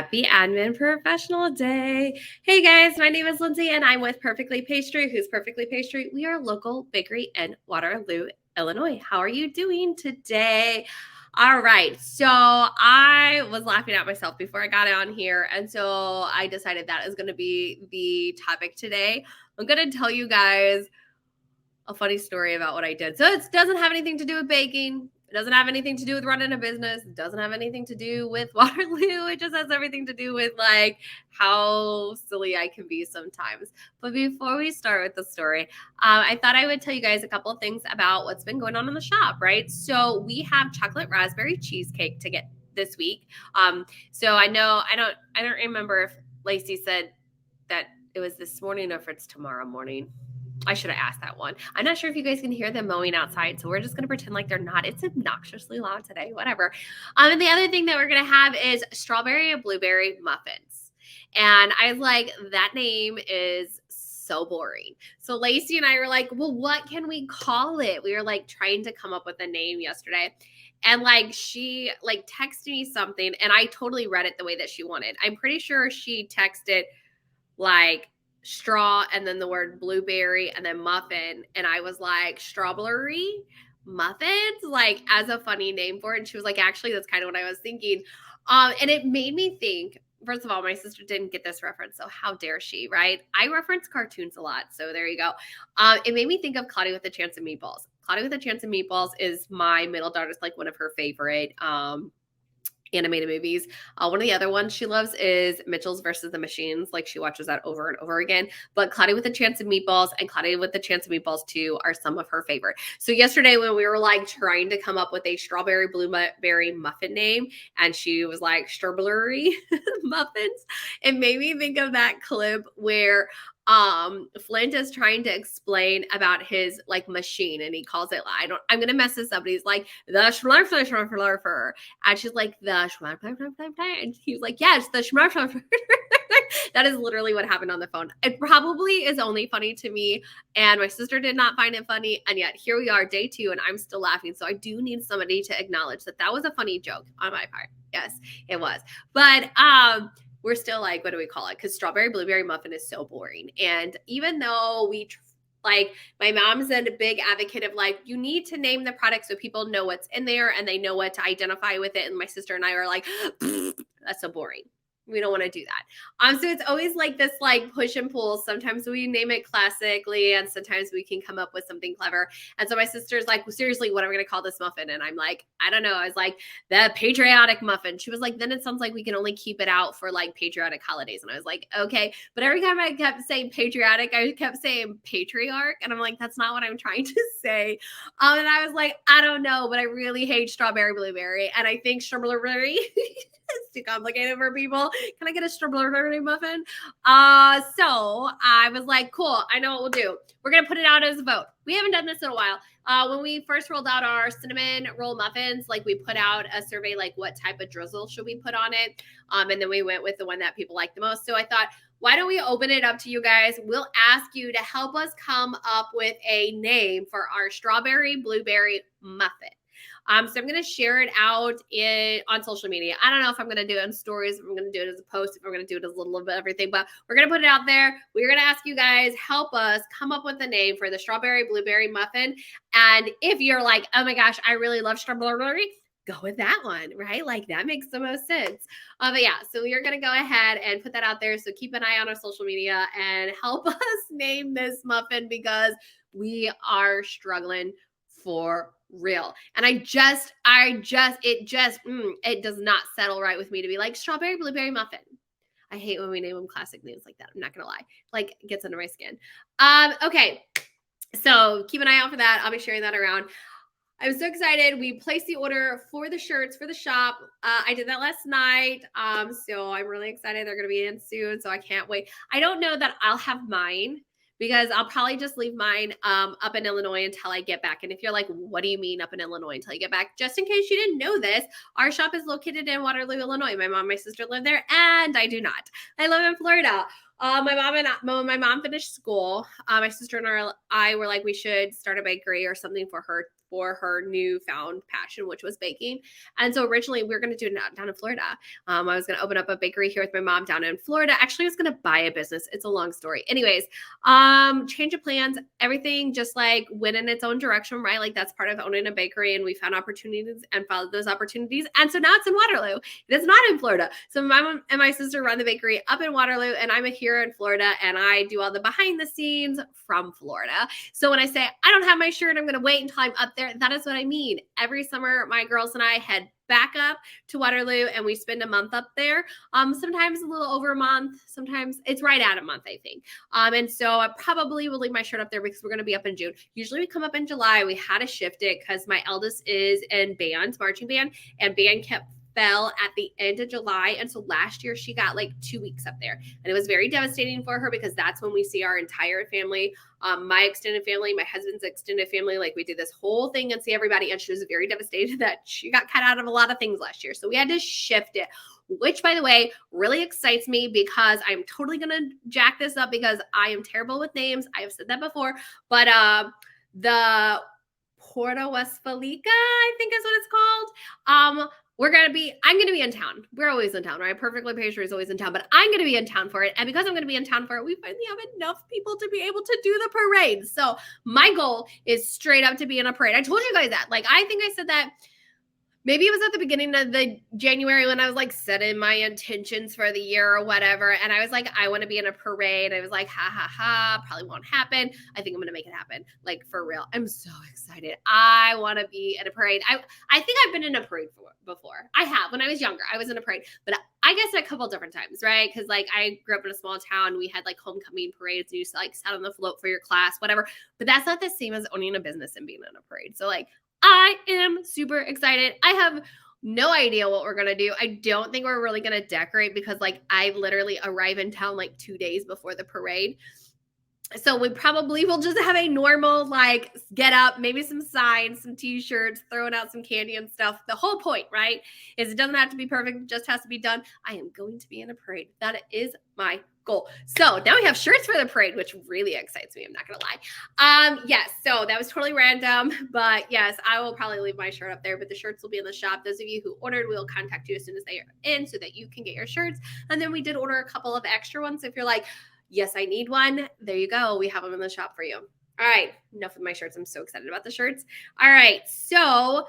Happy Admin Professional Day. Hey guys, my name is Lindsay and I'm with Perfectly Pastry. Who's Perfectly Pastry? We are a local bakery in Waterloo, Illinois. How are you doing today? All right, so I was laughing at myself before I got on here, and so I decided that is going to be the topic today. I'm going to tell you guys a funny story about what I did. So it doesn't have anything to do with baking. It doesn't have anything to do with running a business. It doesn't have anything to do with Waterloo. It just has everything to do with like how silly I can be sometimes. But before we start with the story, I thought I would tell you guys a couple of things about what's been going on in the shop, right? So we have chocolate raspberry cheesecake to get this week. So I don't remember if Lacey said that it was this morning or if it's tomorrow morning. I should have asked that one. I'm not sure if you guys can hear them mowing outside, so we're just going to pretend like they're not. It's obnoxiously loud today, whatever. And the other thing that we're going to have is strawberry and blueberry muffins. And I was like, that name is so boring. So Lacey and I were like, well, what can we call it? We were like trying to come up with a name yesterday. And like she like texted me something and I totally read it the way that she wanted. I'm pretty sure she texted like straw and then the word blueberry and then muffin, and I was like, strawberry muffins, like as a funny name for it. And she was like, actually that's kind of what I was thinking. And it made me think, first of all, my sister didn't get this reference, so how dare she, right? I reference cartoons a lot, so there you go. It made me think of Cloudy with a Chance of Meatballs. Cloudy with a Chance of Meatballs is my middle daughter's like one of her favorite animated movies. One of the other ones she loves is Mitchell's versus the Machines. Like she watches that over and over again. But Cloudy with a Chance of Meatballs and Cloudy with a Chance of Meatballs 2 are some of her favorite. So yesterday when we were like trying to come up with a strawberry blueberry muffin name, and she was like strawberry muffins, it made me think of that clip where Flint is trying to explain about his like machine, and he calls it, I'm gonna mess this up, but he's like the schmurfer, and she's like the schmurfer, and he's like, yes, the schmurfer. That is literally what happened on the phone. It probably is only funny to me, and my sister did not find it funny, and yet here we are, day 2, and I'm still laughing. So I do need somebody to acknowledge that that was a funny joke on my part. Yes, it was. But we're still like, what do we call it? Because strawberry blueberry muffin is so boring. And even though like my mom's a big advocate of like, you need to name the product so people know what's in there and they know what to identify with it. And my sister and I are like, that's so boring. We don't want to do that. So it's always like this like push and pull. Sometimes we name it classically and sometimes we can come up with something clever. And so my sister's like, well, seriously, what are we going to call this muffin? And I'm like, I don't know. I was like, the patriotic muffin. She was like, then it sounds like we can only keep it out for like patriotic holidays. And I was like, okay. But every time I kept saying patriotic, I kept saying patriarch. And I'm like, that's not what I'm trying to say. And I was like, I don't know, but I really hate strawberry blueberry. And I think strawberry is too complicated for people. Can I get a strawberry muffin? So I was like, cool, I know what we'll do. We're going to put it out as a vote. We haven't done this in a while. When we first rolled out our cinnamon roll muffins, like we put out a survey, like what type of drizzle should we put on it? And then we went with the one that people liked the most. So I thought, why don't we open it up to you guys? We'll ask you to help us come up with a name for our strawberry blueberry muffin. So I'm going to share it out on social media. I don't know if I'm going to do it in stories, if I'm going to do it as a post, if I'm going to do it as a little bit of everything, but we're going to put it out there. We're going to ask you guys, help us come up with a name for the strawberry blueberry muffin. And if you're like, oh my gosh, I really love strawberry, go with that one, right? Like that makes the most sense. But yeah, so we're going to go ahead and put that out there. So keep an eye on our social media and help us name this muffin because we are struggling for real. And it does not settle right with me to be like strawberry blueberry muffin. I hate when we name them classic names like that. I'm not gonna lie, like it gets under my skin. Okay, so keep an eye out for that. I'll be sharing that around. I'm so excited. We placed the order for the shirts for the shop. I did that last night. So I'm really excited. They're going to be in soon. So I can't wait. I don't know that I'll have mine because I'll probably just leave mine up in Illinois until I get back. And if you're like, what do you mean up in Illinois until you get back? Just in case you didn't know this, our shop is located in Waterloo, Illinois. My mom and my sister live there, and I do not. I live in Florida. When my mom finished school, my sister and I were like, we should start a bakery or something for her for her newfound passion, which was baking. And so originally we were going to do it down in Florida. I was going to open up a bakery here with my mom down in Florida. Actually, I was going to buy a business. It's a long story. Anyways, change of plans, everything just like went in its own direction, right? Like that's part of owning a bakery, and we found opportunities and followed those opportunities. And so now it's in Waterloo. It is not in Florida. So my mom and my sister run the bakery up in Waterloo, and I'm here in Florida, and I do all the behind the scenes from Florida. So when I say I don't have my shirt, I'm going to wait until I'm up there, that is what I mean. Every summer, my girls and I head back up to Waterloo, and we spend a month up there. Sometimes a little over a month. Sometimes it's right at a month, I think. And so I probably will leave my shirt up there because we're going to be up in June. Usually we come up in July. We had to shift it because my eldest is in band, marching band, and band fell at the end of July. And so last year she got like 2 weeks up there, and it was very devastating for her because that's when we see our entire family, my extended family, my husband's extended family. Like we did this whole thing and see everybody. And she was very devastated that she got cut out of a lot of things last year. So we had to shift it, which by the way, really excites me because I'm totally going to jack this up because I am terrible with names. I have said that before, but, the Porta Westfalica, I think is what it's called. I'm going to be in town. We're always in town, right? Perfectly Pastry is always in town, but I'm going to be in town for it. And because I'm going to be in town for it, we finally have enough people to be able to do the parade. So my goal is straight up to be in a parade. I told you guys that. Like, I think I said that maybe it was at the beginning of the January when I was like setting my intentions for the year or whatever. And I was like, I want to be in a parade. I was like, ha ha ha, probably won't happen. I think I'm going to make it happen. Like for real. I'm so excited. I want to be in a parade. I think I've been in a parade before. I have. When I was younger, I was in a parade, but I guess a couple different times, right? Because like I grew up in a small town. We had like homecoming parades. You used to like sat on the float for your class, whatever. But that's not the same as owning a business and being in a parade. So like, I am super excited. I have no idea what we're going to do. I don't think we're really going to decorate because like I literally arrive in town like 2 days before the parade. So we probably will just have a normal like get up, maybe some signs, some t-shirts, throwing out some candy and stuff. The whole point, right, is it doesn't have to be perfect. It just has to be done. I am going to be in a parade. That is my goal. So now we have shirts for the parade, which really excites me. I'm not going to lie. Yes. So that was totally random, but yes, I will probably leave my shirt up there, but the shirts will be in the shop. Those of you who ordered, we'll contact you as soon as they are in so that you can get your shirts. And then we did order a couple of extra ones. So if you're like, yes, I need one, there you go. We have them in the shop for you. All right. Enough of my shirts. I'm so excited about the shirts. All right. So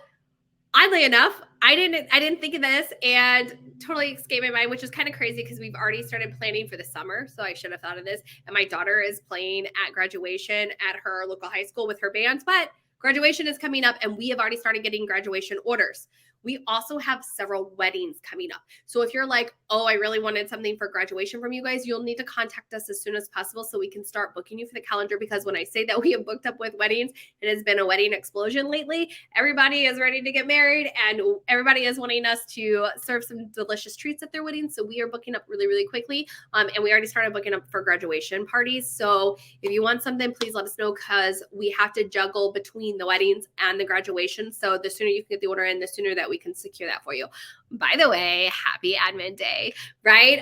oddly enough, I didn't think of this and totally escaped my mind, which is kind of crazy because we've already started planning for the summer. So I should have thought of this. And my daughter is playing at graduation at her local high school with her bands, but graduation is coming up and we have already started getting graduation orders. We also have several weddings coming up. So if you're like, oh, I really wanted something for graduation from you guys, you'll need to contact us as soon as possible so we can start booking you for the calendar. Because when I say that we have booked up with weddings, it has been a wedding explosion lately. Everybody is ready to get married and everybody is wanting us to serve some delicious treats at their weddings. So we are booking up really, really quickly. And we already started booking up for graduation parties. So if you want something, please let us know because we have to juggle between the weddings and the graduation. So the sooner you can get the order in, the sooner that we can secure that for you. By the way, happy admin day, right?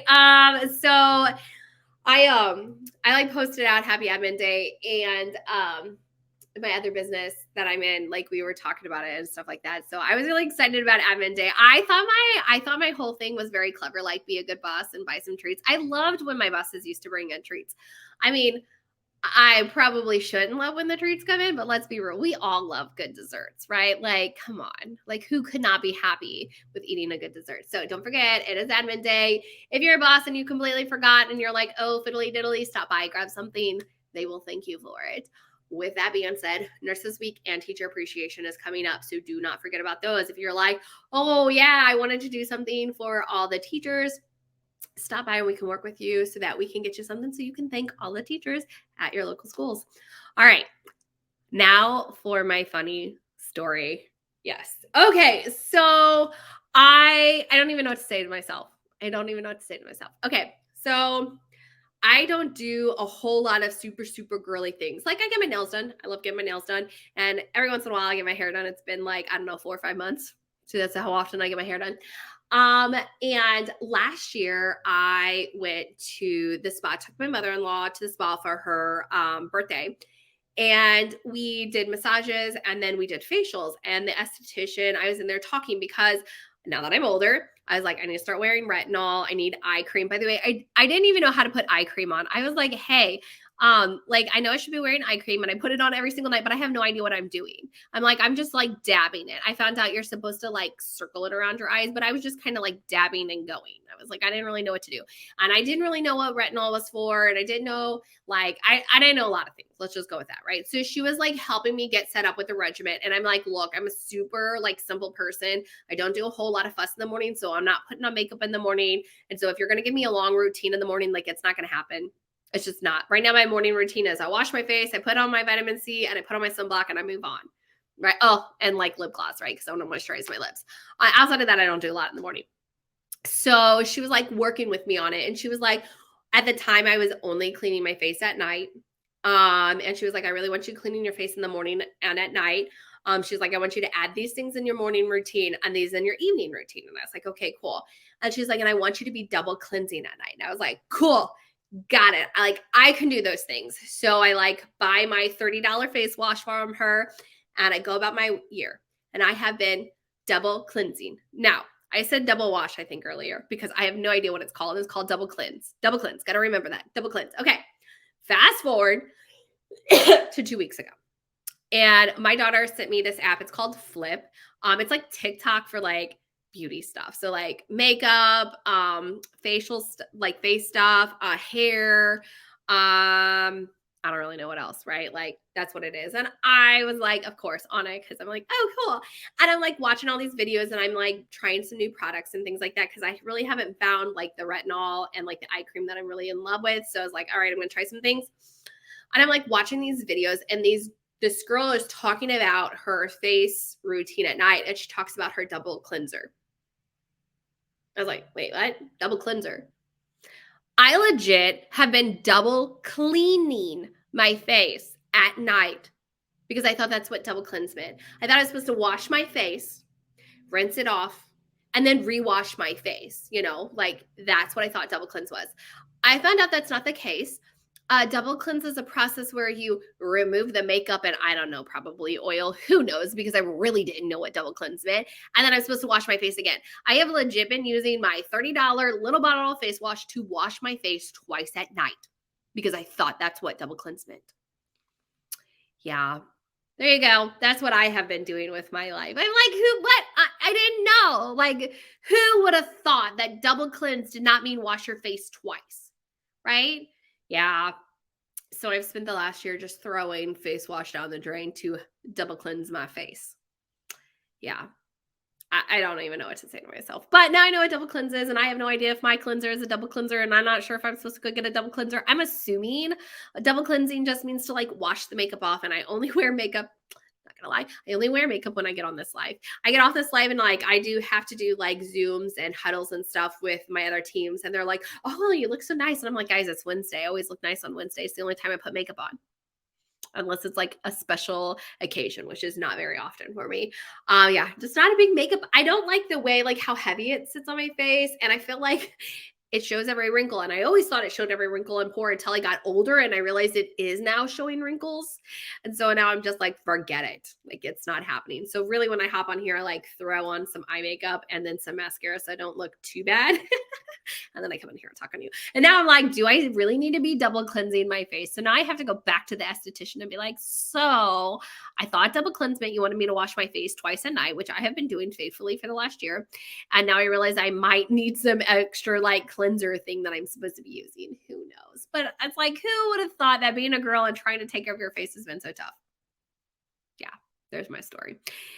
So I like posted out happy admin day and my other business that I'm in, like we were talking about it and stuff like that. So I was really excited about admin day. I thought my whole thing was very clever, like be a good boss and buy some treats. I loved when my bosses used to bring in treats. I mean, I probably shouldn't love when the treats come in, but let's be real. We all love good desserts, right? Like, come on. Like, who could not be happy with eating a good dessert? So don't forget, it is admin day. If you're a boss and you completely forgot and you're like, oh, fiddly diddly, stop by, grab something, they will thank you for it. With that being said, Nurses Week and Teacher Appreciation is coming up. So do not forget about those. If you're like, oh, yeah, I wanted to do something for all the teachers, stop by and we can work with you so that we can get you something so you can thank all the teachers at your local schools. All right. Now for my funny story. Yes. Okay. So I don't even know what to say to myself. Okay. So I don't do a whole lot of super, super girly things. Like I get my nails done. I love getting my nails done. And every once in a while I get my hair done. It's been like, I don't know, 4 or 5 months. So that's how often I get my hair done. And last year I went to the spa, took my mother-in-law to the spa for her birthday. And we did massages and then we did facials. And the esthetician, I was in there talking because now that I'm older, I was like, I need to start wearing retinol. I need eye cream. By the way, I didn't even know how to put eye cream on. I was like, hey, like I know I should be wearing eye cream and I put it on every single night, but I have no idea what I'm doing. I'm like, I'm just like dabbing it. I found out you're supposed to like circle it around your eyes, but I was just kind of like dabbing and going. I was like, I didn't really know what to do. And I didn't really know what retinol was for. And I didn't know, like, I didn't know a lot of things. Let's just go with that, right? So she was like helping me get set up with the regimen. And I'm like, look, I'm a super like simple person. I don't do a whole lot of fuss in the morning. So I'm not putting on makeup in the morning. And so if you're going to give me a long routine in the morning, like it's not going to happen. It's just not. Right now, my morning routine is I wash my face, I put on my vitamin C, and I put on my sunblock, and I move on. Right? Oh, and like lip gloss, right? Because I want to moisturize my lips. Outside of that, I don't do a lot in the morning. So she was like working with me on it. And she was like, at the time, I was only cleaning my face at night. And she was like, I really want you cleaning your face in the morning and at night. She's like, I want you to add these things in your morning routine and these in your evening routine. And I was like, okay, cool. And she's like, and I want you to be double cleansing at night. And I was like, cool. Got it. I can do those things. So I like buy my $30 face wash from her and I go about my year and I have been double cleansing. Now, I said double wash, I think earlier, because I have no idea what it's called. It's called double cleanse. Double cleanse. Got to remember that. Double cleanse. Okay. Fast forward to 2 weeks ago. And my daughter sent me this app. It's called Flip. It's like TikTok for like beauty stuff. So like makeup, facial, like face stuff, hair. I don't really know what else, right? Like that's what it is. And I was like, of course, on it because I'm like, oh, cool. And I'm like watching all these videos and I'm like trying some new products and things like that because I really haven't found like the retinol and like the eye cream that I'm really in love with. So I was like, all right, I'm going to try some things. And I'm like watching these videos and this girl is talking about her face routine at night and she talks about her double cleanser. I was like, wait, what? Double cleanser. I legit have been double cleaning my face at night because I thought that's what double cleanse meant. I thought I was supposed to wash my face, rinse it off, and then rewash my face. You know, like that's what I thought double cleanse was. I found out that's not the case. Double cleanse is a process where you remove the makeup and I don't know, probably oil. Who knows? Because I really didn't know what double cleanse meant. And then I'm supposed to wash my face again. I have legit been using my $30 little bottle of face wash to wash my face twice at night because I thought that's what double cleanse meant. Yeah. There you go. That's what I have been doing with my life. I'm like, who, what? I didn't know. Like, who would have thought that double cleanse did not mean wash your face twice? Right? Yeah. So I've spent the last year just throwing face wash down the drain to double cleanse my face. Yeah. I don't even know what to say to myself. But now I know what double cleanse is, and I have no idea if my cleanser is a double cleanser, and I'm not sure if I'm supposed to go get a double cleanser. I'm assuming a double cleansing just means to like wash the makeup off, and I only wear makeup. Not gonna lie, I only wear makeup when I get on this live. I get off this live and like I do have to do like Zooms and huddles and stuff with my other teams, and they're like, "Oh, you look so nice," and I'm like, "Guys, it's Wednesday. I always look nice on Wednesday. It's the only time I put makeup on." Unless it's like a special occasion, which is not very often for me. Yeah, just not a big makeup. I don't like the way like how heavy it sits on my face. And I feel like it shows every wrinkle. And I always thought it showed every wrinkle and pore until I got older and I realized it is now showing wrinkles. And so now I'm just like, forget it. Like it's not happening. So really when I hop on here, I like throw on some eye makeup and then some mascara so I don't look too bad. And then I come in here and talk on you. And now I'm like, do I really need to be double cleansing my face? So now I have to go back to the esthetician and be like, so I thought double cleanse meant you wanted me to wash my face twice a night, which I have been doing faithfully for the last year. And now I realize I might need some extra like cleanser thing that I'm supposed to be using. Who knows? But it's like, who would have thought that being a girl and trying to take care of your face has been so tough? Yeah. There's my story.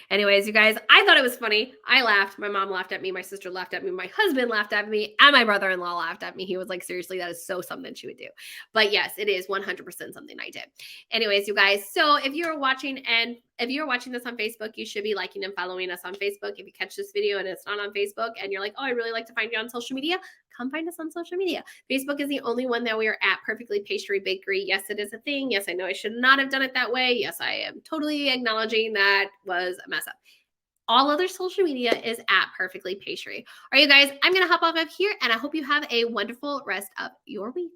Anyways, you guys, I thought it was funny. I laughed. My mom laughed at me. My sister laughed at me. My husband laughed at me. And my brother-in-law laughed at me. He was like, seriously, that is so something she would do. But yes, it is 100% something I did. Anyways, you guys, so if you're watching this on Facebook, you should be liking and following us on Facebook. If you catch this video and it's not on Facebook and you're like, oh, I really like to find you on social media, come find us on social media. Facebook is the only one that we are at, Perfectly Pastry Bakery. Yes, it is a thing. Yes, I know I should not have done it that way. Yes, I am totally acknowledging that was a mess up. All other social media is at Perfectly Pastry. All right, you guys, I'm going to hop off of here and I hope you have a wonderful rest of your week.